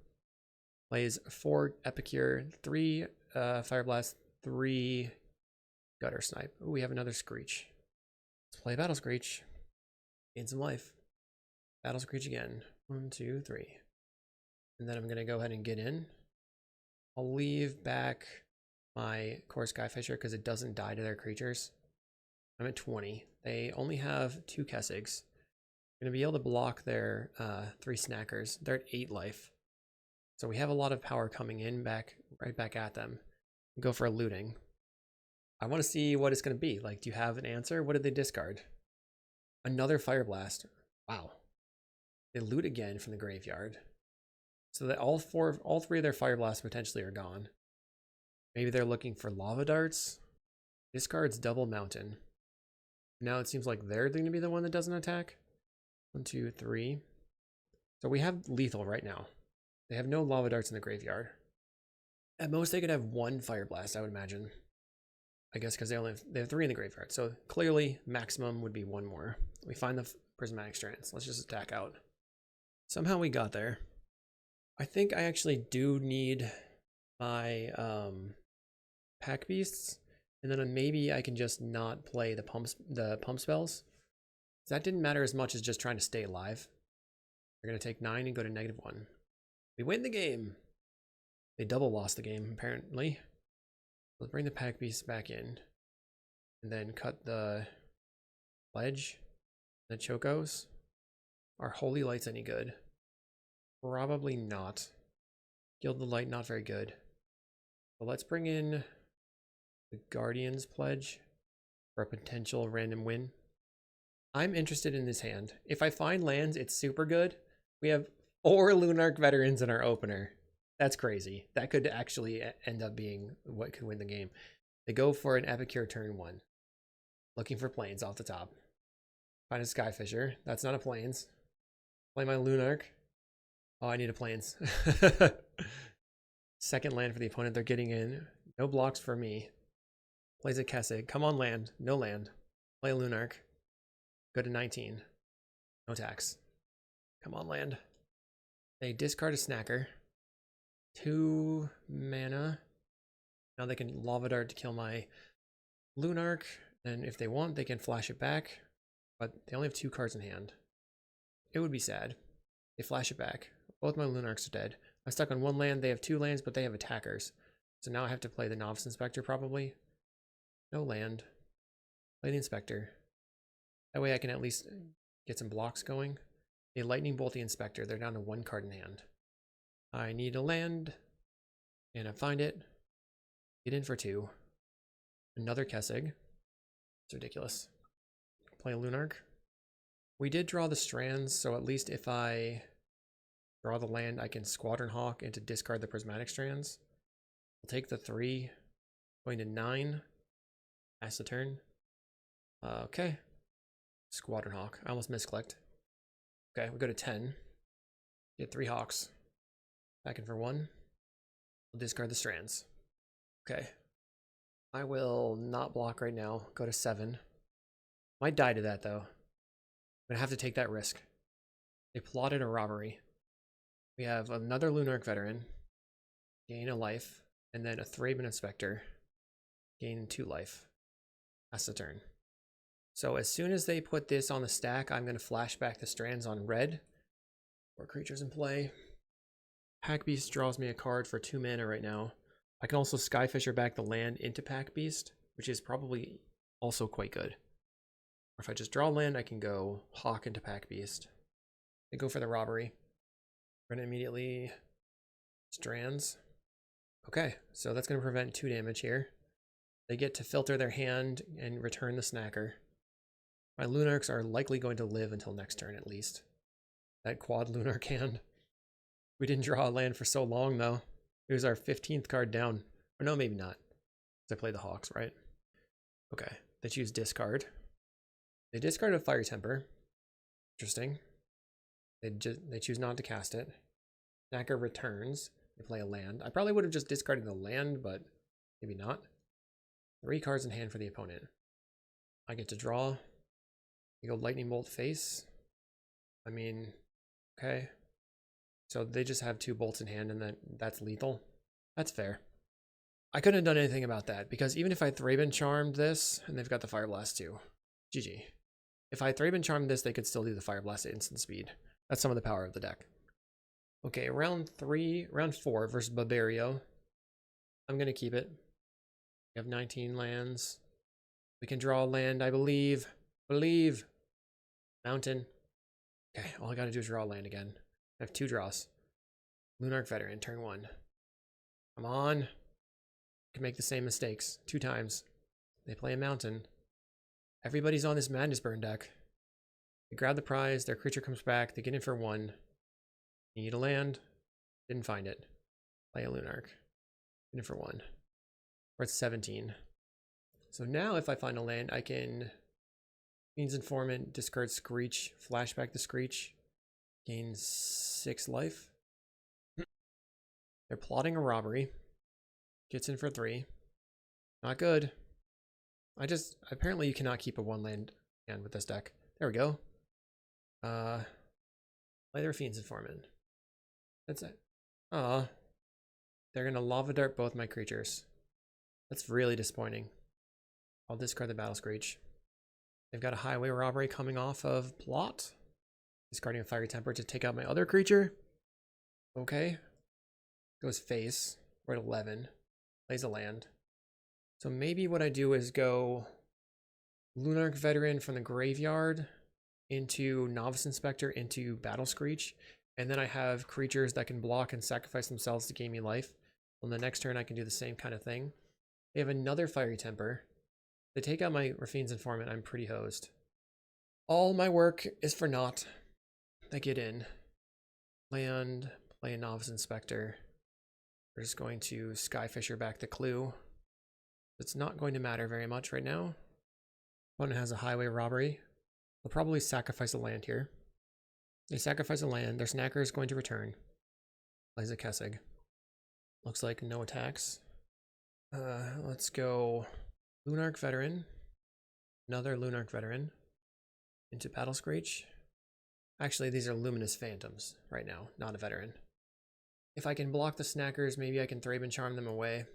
Plays 4 Epicure, 3 Fire Blast, 3 Gutter Snipe. Ooh, we have another Screech. Let's play Battle Screech. Gain some life. Battle Screech again. 1, 2, 3. And then I'm going to go ahead and get in. I'll leave back my Core Skyfisher because it doesn't die to their creatures. I'm at 20. They only have 2 Kessigs. I'm going to be able to block their 3 Snackers. They're at 8 life. So we have a lot of power coming in right back at them. Go for a looting. I want to see what it's going to be. Like, do you have an answer? What did they discard? Another Fire Blast. Wow. They loot again from the graveyard. So that all 3 of their Fire Blasts potentially are gone. Maybe they're looking for Lava Darts. Discards double Mountain. Now it seems like they're going to be the one that doesn't attack. 1, 2, 3. So we have lethal right now. They have no Lava Darts in the graveyard. At most, they could have 1 Fire Blast, I would imagine. I guess because they have 3 in the graveyard. So clearly, maximum would be 1 more. We find the Prismatic Strands. Let's just attack out. Somehow we got there. I think I actually do need my Pack Beasts, and then maybe I can just not play the pump spells. That didn't matter as much as just trying to stay alive. They're gonna take 9 and go to -1. We win the game. They double lost the game apparently. Let's bring the Pack Beasts back in, and then cut the Pledge, the Chocos. Are Holy Lights any good? Probably not. Gild the Light, not very good. But let's bring in the Guardian's Pledge for a potential random win. I'm interested in this hand. If I find lands, it's super good. We have 4 Lunarch Veterans in our opener. That's crazy. That could actually end up being what could win the game. They go for an Epicure turn 1. Looking for plains off the top. Find a Skyfisher. That's not a plains. Play my Lunarch. Oh, I need a plains. Second land for the opponent. They're getting in. No blocks for me. Plays a Kessig. Come on, land. No land. Play a Lunarch. Go to 19. No tax. Come on, land. They discard a Snacker. 2 mana. Now they can Lava Dart to kill my Lunarch, and if they want, they can flash it back, but they only have 2 cards in hand. It would be sad. They flash it back. Both my Lunarchs are dead. I'm stuck on 1 land. They have 2 lands, but they have attackers. So now I have to play the Novice Inspector probably. No land. Play the Inspector. That way I can at least get some blocks going. They Lightning Bolt the Inspector. They're down to 1 card in hand. I need a land, and I find it. Get in for 2. Another Kessig. It's ridiculous. Play a Lunarch. We did draw the Strands, so at least if I draw the land, I can Squadron Hawk into discard the Prismatic Strands. I'll take the 3, going to 9. Pass the turn. Okay. Squadron Hawk. I almost misclicked. Okay, we go to 10. Get 3 Hawks. Back in for 1. We'll discard the Strands. Okay. I will not block right now. Go to 7. Might die to that, though. I'm going to have to take that risk. They plotted a robbery. We have another Lunarch Veteran. Gain a life. And then a thraben Inspector. Gain 2 life. That's the turn. So as soon as they put this on the stack, I'm going to flash back the Strands on red. 4 creatures in play. Pack Beast draws me a card for 2 mana right now. I can also Skyfisher back the land into Pack Beast, which is probably also quite good. Or if I just draw land, I can go Hawk into Pack Beast. They go for the robbery. We're going to immediately Strands. Okay, so that's going to prevent 2 damage here. They get to filter their hand and return the Snacker. My Lunarchs are likely going to live until next turn at least. That quad Lunarch hand. We didn't draw a land for so long though. It was our 15th card down. Or no, maybe not. Because I played the Hawks, right? Okay, they choose discard. They discard a Fire Temper. Interesting. They choose not to cast it. Snacker returns. They play a land. I probably would have just discarded the land, but maybe not. 3 cards in hand for the opponent. I get to draw. You go Lightning Bolt face. I mean, okay. So they just have 2 bolts in hand and that's lethal. That's fair. I couldn't have done anything about that because even if I thraben charmed this, and they've got the Fire Blast too. GG. If I thraben charmed this, they could still do the Fire Blast at instant speed. That's some of the power of the deck. Okay, round 4 versus Barbario. I'm going to keep it. We have 19 lands. We can draw a land, I believe. Mountain. Okay, all I gotta do is draw a land again. I have 2 draws. Lunarch Veteran, turn 1. Come on. I can make the same mistakes 2 times. They play a mountain. Everybody's on this Madness Burn deck. They grab the prize, their creature comes back, they get in for 1. Need a land. Didn't find it. Play a Lunarch. Get in for 1. We're at 17. So now if I find a land, I can Fiend's Informant, discard Screech, flashback the Screech, gain 6 life. They're plotting a robbery. Gets in for 3. Not good. Apparently you cannot keep a 1 land hand with this deck. There we go. Play their Fiend's Informant. That's it. Aw. They're gonna Lava Dart both my creatures. That's really disappointing. I'll discard the Battle Screech. They've got a Highway Robbery coming off of plot. Discarding a Fiery Temper to take out my other creature. Okay. Goes face. We're at 11. Plays a land. So maybe what I do is go Lunarch Veteran from the graveyard into Novice Inspector into Battle Screech. And then I have creatures that can block and sacrifice themselves to gain me life. On the next turn I can do the same kind of thing. They have another Fiery Temper. They take out my Fiend's Informant, I'm pretty hosed. All my work is for naught. They get in. Land, play a Novice Inspector. We're just going to Skyfisher back the clue. It's not going to matter very much right now. Opponent has a Highway Robbery. They'll probably sacrifice a land here. They sacrifice a land. Their Snacker is going to return. Plays a Kessig. Looks like no attacks. Let's go Lunarch Veteran. Another Lunarch Veteran. Into Battle Screech. Actually, these are Luminous Phantoms right now, not a Veteran. If I can block the Snackers, maybe I can thraben charm them away.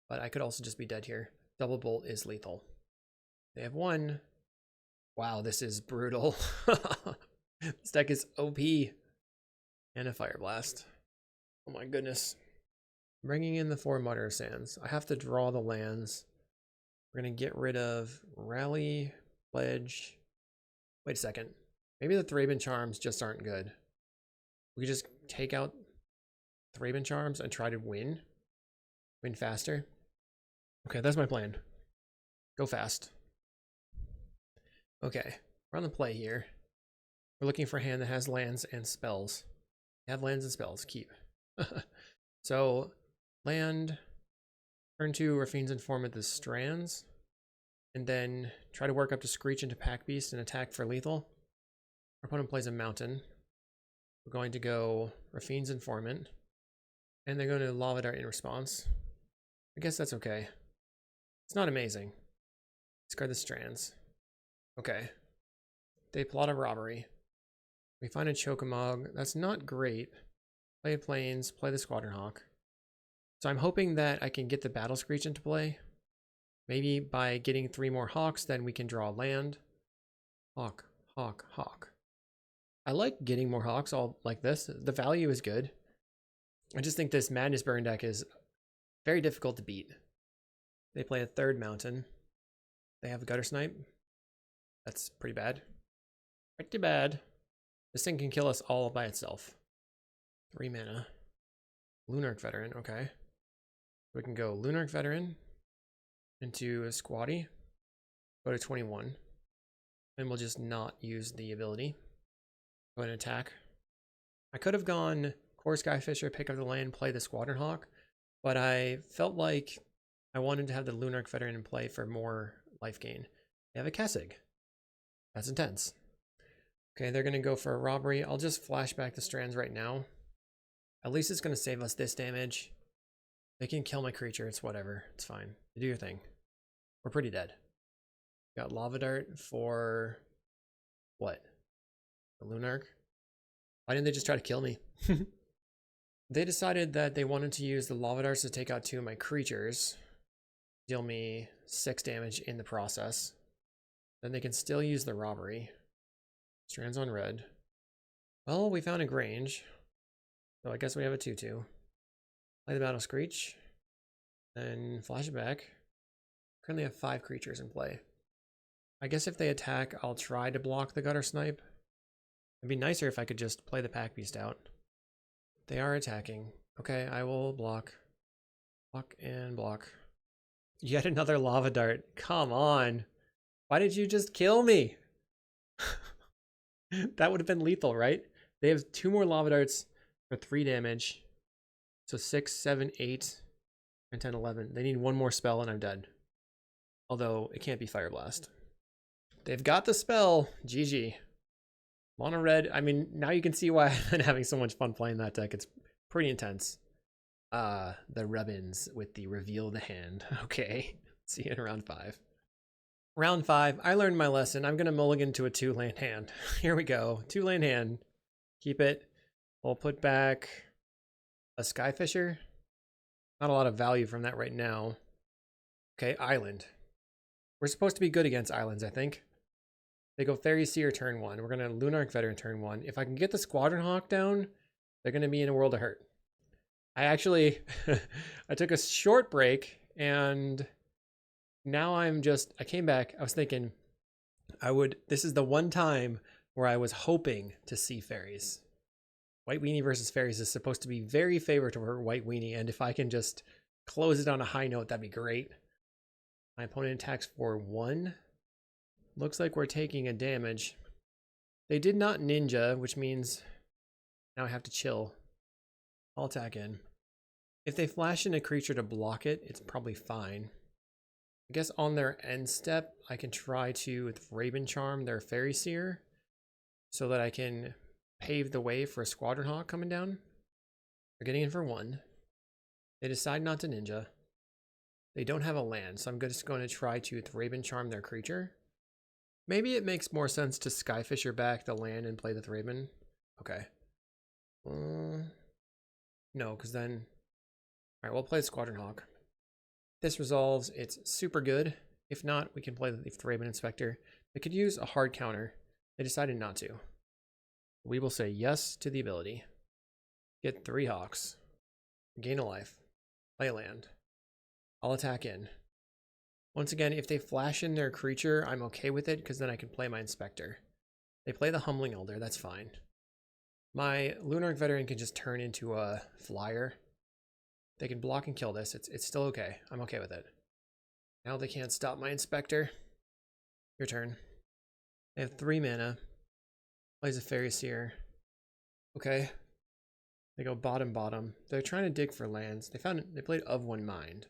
but I could also just be dead here. Double bolt is lethal. They have one. Wow, this is brutal. This deck is OP. And a Fire Blast. Oh my goodness. Bringing in the 4 Mutter Sands. I have to draw the lands. We're going to get rid of Rally, Pledge. Wait a second. Maybe the thraben charms just aren't good. We could just take out thraben charms and try to win. Win faster. Okay, that's my plan. Go fast. Okay, we're on the play here. We're looking for a hand that has lands and spells. Have lands and spells. Keep. So, land. Turn 2, Raffine's Informant the Strands. And then try to work up to Screech into Pack Beast and attack for lethal. Our opponent plays a Mountain. We're going to go Raffine's Informant. And they're going to Lava Dart in response. I guess that's okay. It's not amazing. Discard the Strands. Okay. They plot a robbery. We find a Chocomog. That's not great. Play Plains, play the Squadron Hawk. So I'm hoping that I can get the Battle Screech into play. Maybe by getting 3 more Hawks, then we can draw land. Hawk, Hawk, Hawk. I like getting more Hawks all like this. The value is good. I just think this Madness Burn deck is very difficult to beat. They play a 3rd Mountain. They have a Gutter Snipe. That's pretty bad. Pretty bad. This thing can kill us all by itself. 3 mana. Lunarch Veteran, okay. We can go Lunarch Veteran into a Squatty. Go to 21. And we'll just not use the ability. Go ahead and attack. I could have gone Core Skyfisher, pick up the land, play the Squadron Hawk, but I felt like I wanted to have the Lunarch Veteran in play for more life gain. They have a Kessig. That's intense. Okay, they're going to go for a robbery. I'll just flash back the Strands right now. At least it's going to save us this damage. They can kill my creature. It's whatever. It's fine. You do your thing. We're pretty dead. Got Lava Dart for what? The Lunarch? Why didn't they just try to kill me? They decided that they wanted to use the Lava Darts to take out 2 of my creatures. Deal me 6 damage in the process. Then they can still use the robbery. Strands on red. Well, we found a Grange. So I guess we have a 2/2. Play the Battle Screech. Then flash it back. Currently have 5 creatures in play. I guess if they attack, I'll try to block the Gutter Snipe. It'd be nicer if I could just play the Pack Beast out. They are attacking. Okay, I will block. Block and block. Yet another Lava Dart. Come on. Why did you just kill me? That would have been lethal, right? They have 2 more Lava Darts for 3 damage. So 6, 7, 8, and 10, 11. They need 1 more spell and I'm dead. Although it can't be Fire Blast. They've got the spell. GG. Mono red. I mean, now you can see why I've been having so much fun playing that deck. It's pretty intense. The Rubbins with the reveal the hand. Okay. See you in round 5. Round 5. I learned my lesson. I'm going to mulligan to a 2-land hand. Here we go. 2-land hand. Keep it. We'll put back a Skyfisher. Not a lot of value from that right now. Okay, Island. We're supposed to be good against islands, I think. They go Fairy Seer turn 1. We're going to Lunarch Veteran turn 1. If I can get the Squadron Hawk down, they're going to be in a world of hurt. I actually, I took a short break and now I came back. I was thinking this is the one time where I was hoping to see fairies. White Weenie versus fairies is supposed to be very favorable for White Weenie. And if I can just close it on a high note, that'd be great. My opponent attacks for 1. Looks like we're taking a damage. They did not ninja, which means now I have to chill. I'll attack in. If they flash in a creature to block it, it's probably fine. I guess on their end step, I can try to thraben charm their Fairy Seer so that I can pave the way for a Squadron Hawk coming down. They're getting in for 1. They decide not to ninja. They don't have a land, so I'm just going to try to thraben charm their creature. Maybe it makes more sense to Skyfisher back the land and play the thraben. Okay. No, because then... Alright, we'll play Squadron Hawk. This resolves, it's super good. If not, we can play the thraben inspector. They could use a hard counter. They decided not to. We will say yes to the ability. Get 3 hawks. Gain a life. Play a land. I'll attack in. Once again, if they flash in their creature, I'm okay with it because then I can play my inspector. They play the Humbling Elder, that's fine. My Lunarch Veteran can just turn into a flyer. They can block and kill this. It's still okay. I'm okay with it. Now they can't stop my inspector. Your turn. They have 3 mana. Plays a Fairy Seer. Okay. They go bottom. They're trying to dig for lands. They played Of One Mind.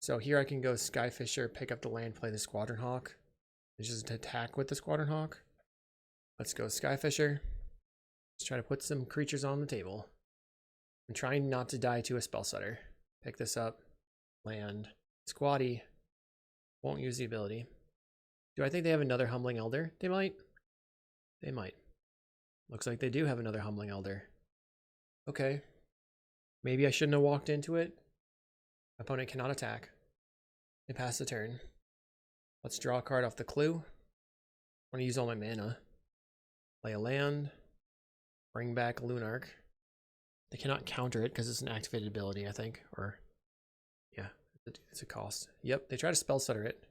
So here I can go Skyfisher, pick up the land, play the Squadron Hawk. It's just attack with the Squadron Hawk. Let's go Skyfisher. Let's try to put some creatures on the table. I'm trying not to die to a spell setter. Pick this up. Land. Squatty. Won't use the ability. Do I think they have another Humbling Elder? They might. They might. Looks like they do have another Humbling Elder. Okay. Maybe I shouldn't have walked into it. Opponent cannot attack. They pass the turn. Let's draw a card off the clue. I want to use all my mana. Play a land. Bring back Lunarch. They cannot counter it because it's an activated ability, I think. Or, yeah, it's a cost. Yep, they try to spell stutter it.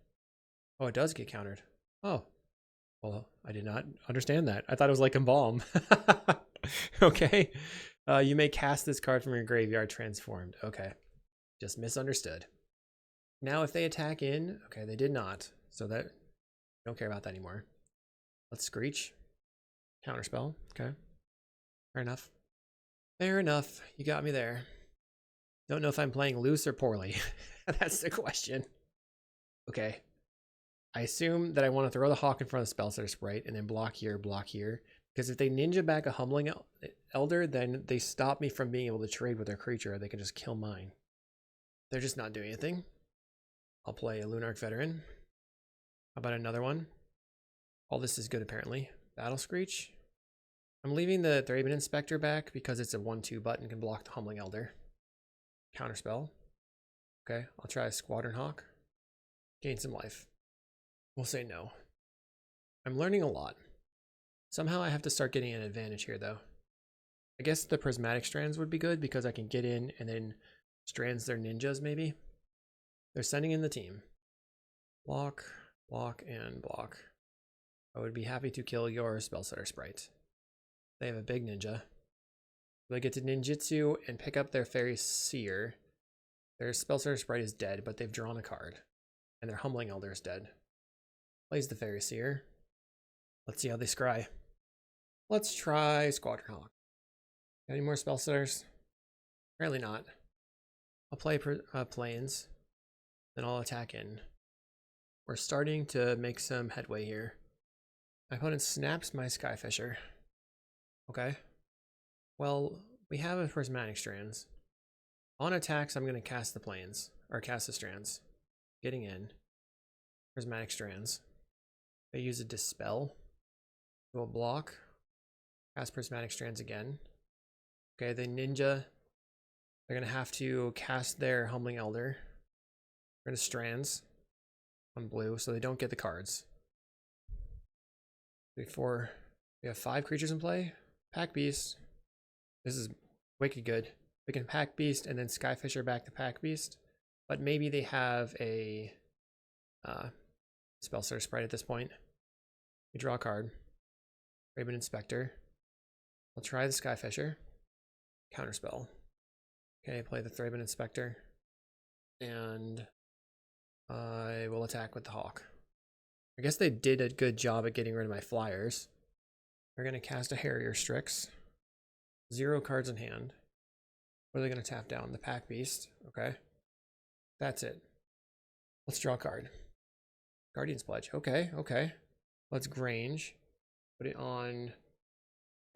Oh, it does get countered. Oh, well, I did not understand that. I thought it was like Embalm. Okay. You may cast this card from your graveyard transformed. Okay. Just misunderstood. Now if they attack in, okay, they did not. So that, don't care about that anymore. Let's Screech. Counterspell. Okay. Fair enough. Fair enough. You got me there. Don't know if I'm playing loose or poorly. That's the question. Okay. I assume that I want to throw the Hawk in front of the Spellsetter Sprite and then block here. Because if they ninja back a Humbling Elder, then they stop me from being able to trade with their creature, or they can just kill mine. They're just not doing anything. I'll play a Lunarch Veteran. How about another one? All this is good apparently. Battle Screech. I'm leaving the thraben inspector back because it's a 1/2 button, can block the Humbling Elder. Counterspell. Okay, I'll try a Squadron Hawk. Gain some life. We'll say no. I'm learning a lot. Somehow I have to start getting an advantage here though. I guess the Prismatic Strands would be good because I can get in and then strands their ninjas maybe. They're sending in the team. Block, block, and block. I would be happy to kill your Spellsetter Sprite. They have a big ninja. They get to ninjutsu and pick up their Fairy Seer. Their Spellsetter Sprite is dead, but they've drawn a card. And their Humbling Elder is dead. Plays the Fairy Seer. Let's see how they scry. Let's try Squadron Hawk. Got any more Spellsetters? Apparently not. I'll play Plains. Then I'll attack in. We're starting to make some headway here. My opponent snaps my Skyfisher. Okay. Well, we have a Prismatic Strands. On attacks, I'm going to cast the Plains. Or cast the Strands. Getting in. Prismatic Strands. They use a Dispel. We'll block. Cast Prismatic Strands again. Okay, the Ninja. They're going to have to cast their Humbling Elder. We're going to Strands. On blue, so they don't get the cards. 3, 4. We have 5 creatures in play. Pack Beast. This is wicked good. We can Pack Beast and then Skyfisher back to Pack Beast. But maybe they have a Spellsetter Sprite at this point. We draw a card. Thraben Inspector. I'll try the Skyfisher. Counterspell. Okay, play the Thraben Inspector. And I will attack with the Hawk. I guess they did a good job at getting rid of my flyers. They're going to cast a Harrier Strix. 0 cards in hand. What are they going to tap down? The Pack Beast. Okay. That's it. Let's draw a card. Guardian's Pledge. Okay, okay. Let's Grange. Put it on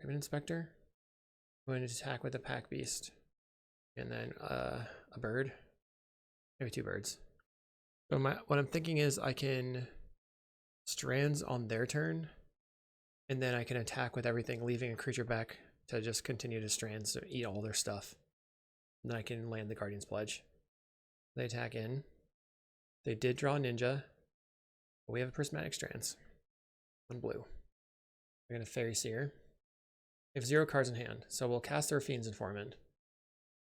Thraben Inspector. I'm going to attack with the Pack Beast. And then a bird. Maybe 2 birds. So what I'm thinking is I can Strands on their turn. And then I can attack with everything, leaving a creature back to just continue to Strands to eat all their stuff. And then I can land the Guardian's Pledge. They attack in. They did draw Ninja. But we have a Prismatic Strands. One blue. We're going to Fairy Seer. We have 0 cards in hand, so we'll cast the Raffine's Informant.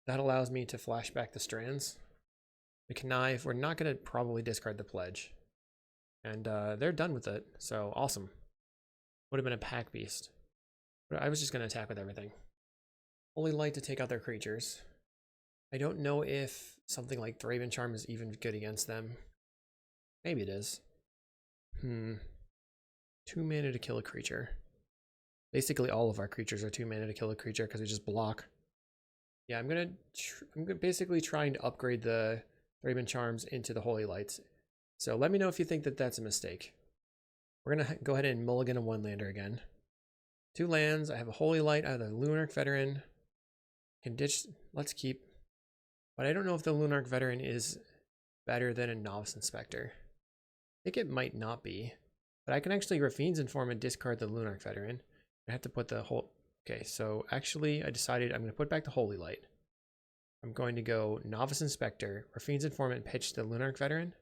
That allows me to flash back the Strands. We connive. We're not going to probably discard the Pledge. And they're done with it, so awesome. Would have been a Pack Beast. But I was just going to attack with everything. Holy Light to take out their creatures. I don't know if something like thraben Charm is even good against them. Maybe it is. 2 mana to kill a creature. Basically all of our creatures are 2 mana to kill a creature because we just block. Yeah, I'm basically trying to upgrade the thraben Charms into the Holy Lights. So let me know if you think that that's a mistake. We're going to go ahead and mulligan a 1-lander again. 2 lands. I have a Holy Light. I have the Lunarch Veteran. Can ditch. Let's keep. But I don't know if the Lunarch Veteran is better than a Novice Inspector. I think it might not be. But I can actually Raffine's Informant, discard the Lunarch Veteran. I have to put the whole... Okay, so actually I decided I'm going to put back the Holy Light. I'm going to go Novice Inspector, Raffine's Informant, pitch the Lunarch Veteran.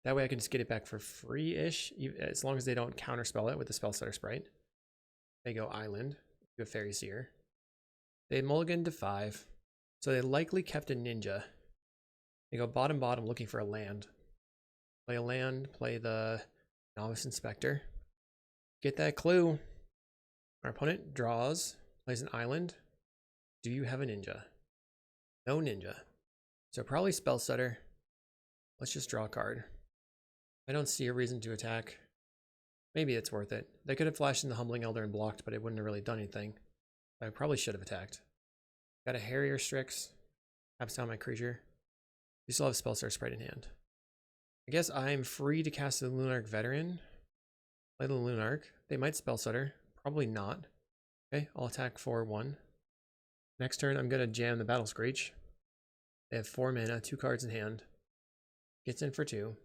That way I can just get it back for free-ish, as long as they don't counterspell it with the Spellstutter Sprite. They go Island, do a Fairy Seer. They mulligan to 5, so they likely kept a Ninja. They go bottom looking for a land. Play a land, play the Novice Inspector. Get that clue. Our opponent draws, plays an island. Do you have a Ninja? No Ninja. So probably Spellstutter. Let's just draw a card. I don't see a reason to attack. Maybe it's worth it. They could have flashed in the Humbling Elder and blocked, but it wouldn't have really done anything. I probably should have attacked. Got a Harrier Strix. Taps down my creature. We still have Spellstutter Sprite in hand. I guess I'm free to cast the Lunarch Veteran. Play the Lunarch. They might Spellstutter. Probably not. Okay, I'll attack for 1. Next turn, I'm going to jam the Battle Screech. They have 4 mana, 2 cards in hand. Gets in for 2.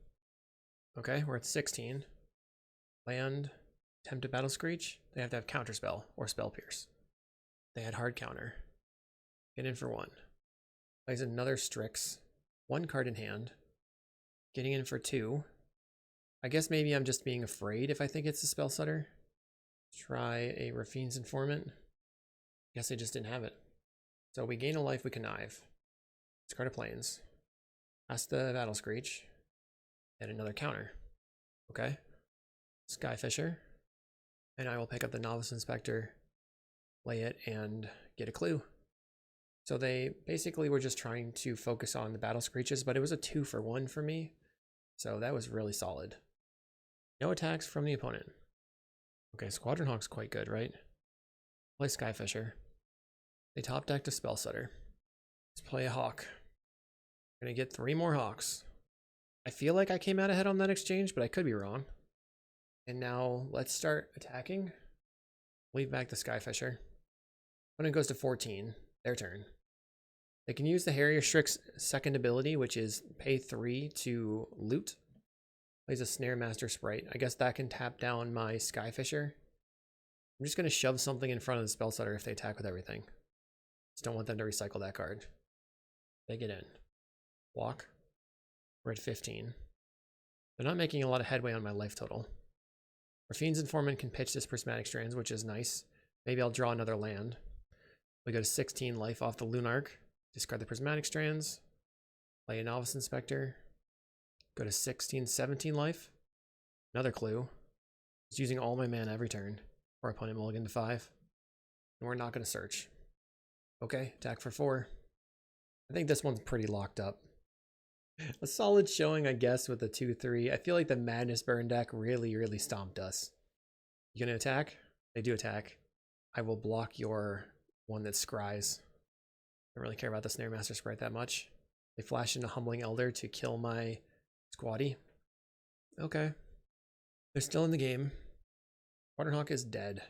Okay, we're at 16. Land, attempt to Battle Screech. They have to have Counterspell or Spell Pierce. They had hard counter. Get in for 1. Plays another Strix. 1 card in hand. Getting in for 2. I guess maybe I'm just being afraid if I think it's a Spellstutter. Try a Raffine's Informant. Guess I just didn't have it. So we gain a life, we connive. Discard a Plains. Cast the Battle Screech. And another counter. Okay. Skyfisher. And I will pick up the Novice Inspector, play it, and get a clue. So they basically were just trying to focus on the Battle Screeches, but it was a 2-for-1 for me. So that was really solid. No attacks from the opponent. Okay, Squadron Hawk's quite good, right? Play Skyfisher. They top deck to Spellstutter. Let's play a Hawk. We're gonna get 3 more Hawks. I feel like I came out ahead on that exchange, but I could be wrong. And now let's start attacking. Leave back the Skyfisher. When it goes to 14, their turn. They can use the Harrier Strix second ability, which is pay 3 to loot. Plays a Snare Master Sprite. I guess that can tap down my Skyfisher. I'm just going to shove something in front of the Spellstutter if they attack with everything. Just don't want them to recycle that card. They get in. Walk. We're at 15. They're not making a lot of headway on my life total. Raffine's Informant can pitch this Prismatic Strands, which is nice. Maybe I'll draw another land. We go to 16 life off the Lunarch. Discard the Prismatic Strands. Play a Novice Inspector. Go to 16, 17 life. Another clue. Just using all my mana every turn. Our opponent mulligan to 5. And we're not going to search. Okay, attack for 4. I think this one's pretty locked up. A solid showing, I guess, with the 2-3. I feel like the Madness Burn deck really stomped us. You gonna attack? They do attack. I will block your one that scries. I don't really care about the Snare Master Sprite that much. They flash into Humbling Elder to kill my squaddy. Okay. They're still in the game. Squadron Hawk is dead.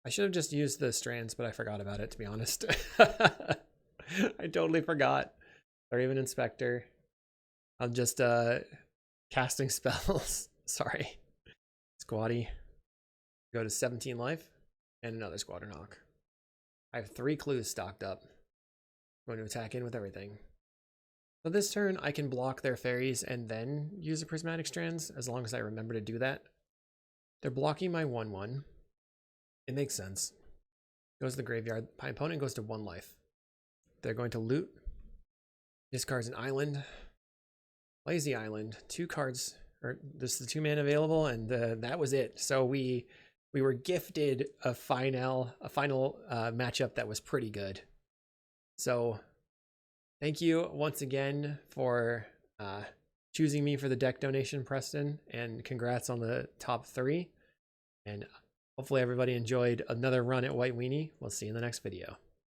I should have just used the Strands, but I forgot about it, to be honest. I totally forgot. Thraben Inspector. I'm just casting spells. Sorry. Squaddy. Go to 17 life. And another Squadron Hawk. I have 3 clues stocked up. I'm going to attack in with everything. So this turn, I can block their fairies and then use the prismatic strands, as long as I remember to do that. They're blocking my 1/1. It makes sense. Goes to the graveyard. My opponent goes to 1 life. They're going to loot. Discards an island. Plays the island. 2 cards, or this is the 2 mana available, and that was it. So we were gifted a final matchup that was pretty good. So thank you once again for choosing me for the deck donation, Preston, and congrats on the top 3. And hopefully everybody enjoyed another run at White Weenie. We'll see you in the next video.